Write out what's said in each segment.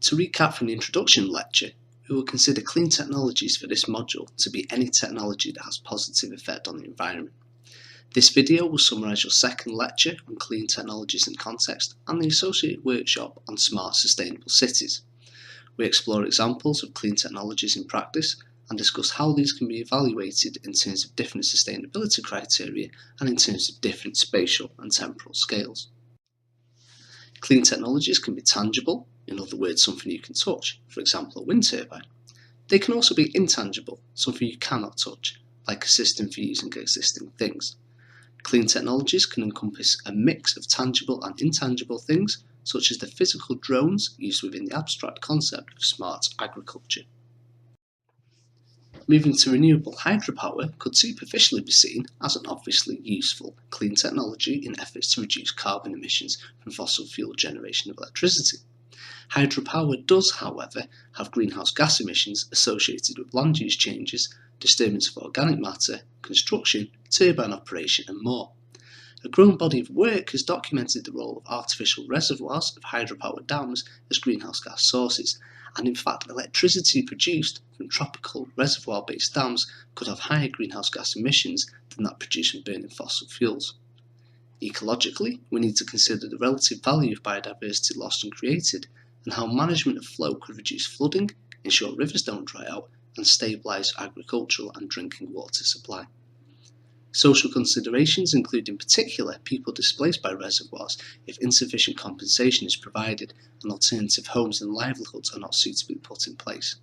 To recap from the introduction lecture, we will consider clean technologies for this module to be any technology that has positive effect on the environment. This video will summarise your second lecture on clean technologies in context and the associated workshop on smart sustainable cities. We explore examples of clean technologies in practice and discuss how these can be evaluated in terms of different sustainability criteria and in terms of different spatial and temporal scales. Clean technologies can be tangible, in other words something you can touch, for example a wind turbine. They can also be intangible, something you cannot touch, like a system for using existing things. Clean technologies can encompass a mix of tangible and intangible things, such as the physical drones used within the abstract concept of smart agriculture. Moving to renewable hydropower could superficially be seen as an obviously useful clean technology in efforts to reduce carbon emissions from fossil fuel generation of electricity. Hydropower does, however, have greenhouse gas emissions associated with land use changes, disturbance of organic matter, construction, turbine operation and more. A growing body of work has documented the role of artificial reservoirs of hydropower dams as greenhouse gas sources, and in fact electricity produced from tropical reservoir-based dams could have higher greenhouse gas emissions than that produced from burning fossil fuels. Ecologically, we need to consider the relative value of biodiversity lost and created, and how management of flow could reduce flooding, ensure rivers don't dry out, and stabilise agricultural and drinking water supply. Social considerations include in particular people displaced by reservoirs if insufficient compensation is provided and alternative homes and livelihoods are not suitably put in place.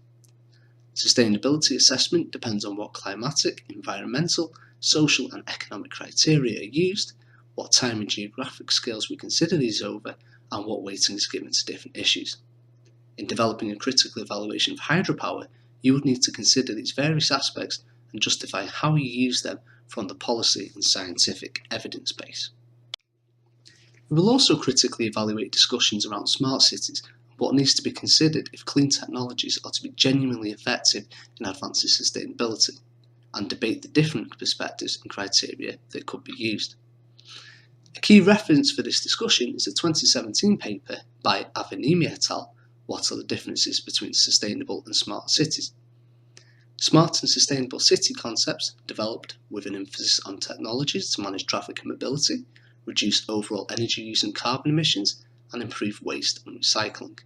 Sustainability assessment depends on what climatic, environmental, social and economic criteria are used, what time and geographic scales we consider these over, and what weighting is given to different issues. In developing a critical evaluation of hydropower, you would need to consider these various aspects and justify how you use them from the policy and scientific evidence base. We will also critically evaluate discussions around smart cities and what needs to be considered if clean technologies are to be genuinely effective in advancing sustainability, and debate the different perspectives and criteria that could be used. A key reference for this discussion is a 2017 paper by Avenimi et al. What are the differences between sustainable and smart cities? Smart and sustainable city concepts developed with an emphasis on technologies to manage traffic and mobility, reduce overall energy use and carbon emissions, and improve waste and recycling.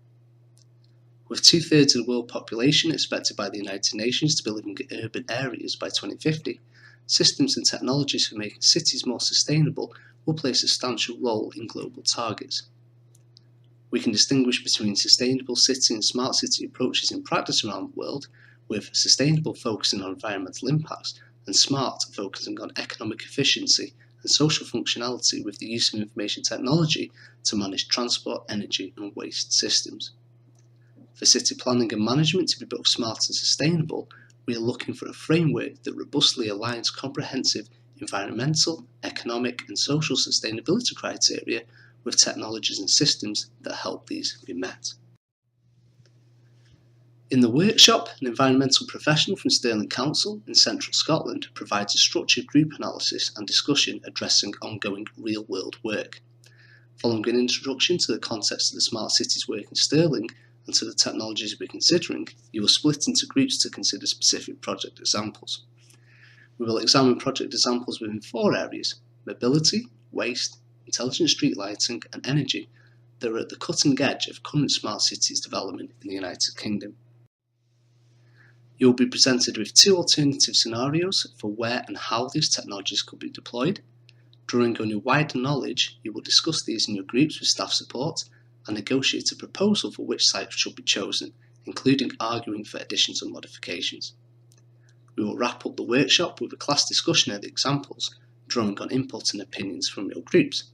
With 2/3 of the world population expected by the United Nations to be living in urban areas by 2050, systems and technologies for making cities more sustainable will play a substantial role in global targets. We can distinguish between sustainable city and smart city approaches in practice around the world, with sustainable focusing on environmental impacts and smart focusing on economic efficiency and social functionality with the use of information technology to manage transport, energy and waste systems. For city planning and management to be both smart and sustainable, we are looking for a framework that robustly aligns comprehensive environmental, economic and social sustainability criteria with technologies and systems that help these be met. In the workshop, an environmental professional from Stirling Council in central Scotland provides a structured group analysis and discussion addressing ongoing real-world work. Following an introduction to the context of the smart cities work in Stirling and to the technologies we're considering, you will split into groups to consider specific project examples. We will examine project examples within 4 areas: mobility, waste, intelligent street lighting and energy that are at the cutting edge of current smart cities development in the United Kingdom. You will be presented with 2 alternative scenarios for where and how these technologies could be deployed. Drawing on your wider knowledge, you will discuss these in your groups with staff support and negotiate a proposal for which site should be chosen, including arguing for additions and modifications. We will wrap up the workshop with a class discussion of the examples, drawing on input and opinions from your groups.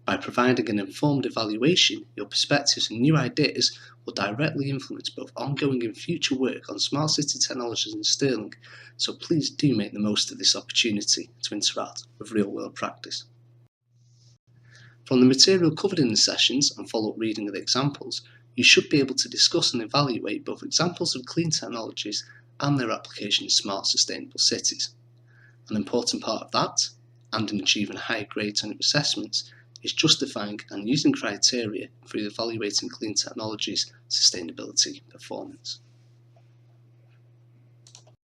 By providing an informed evaluation, your perspectives and new ideas will directly influence both ongoing and future work on smart city technologies in Stirling, so please do make the most of this opportunity to interact with real-world practice. From the material covered in the sessions and follow-up reading of the examples, you should be able to discuss and evaluate both examples of clean technologies and their application in smart sustainable cities. An important part of that, and in achieving higher grades on your assessments, is justifying and using criteria for evaluating clean technologies' sustainability performance.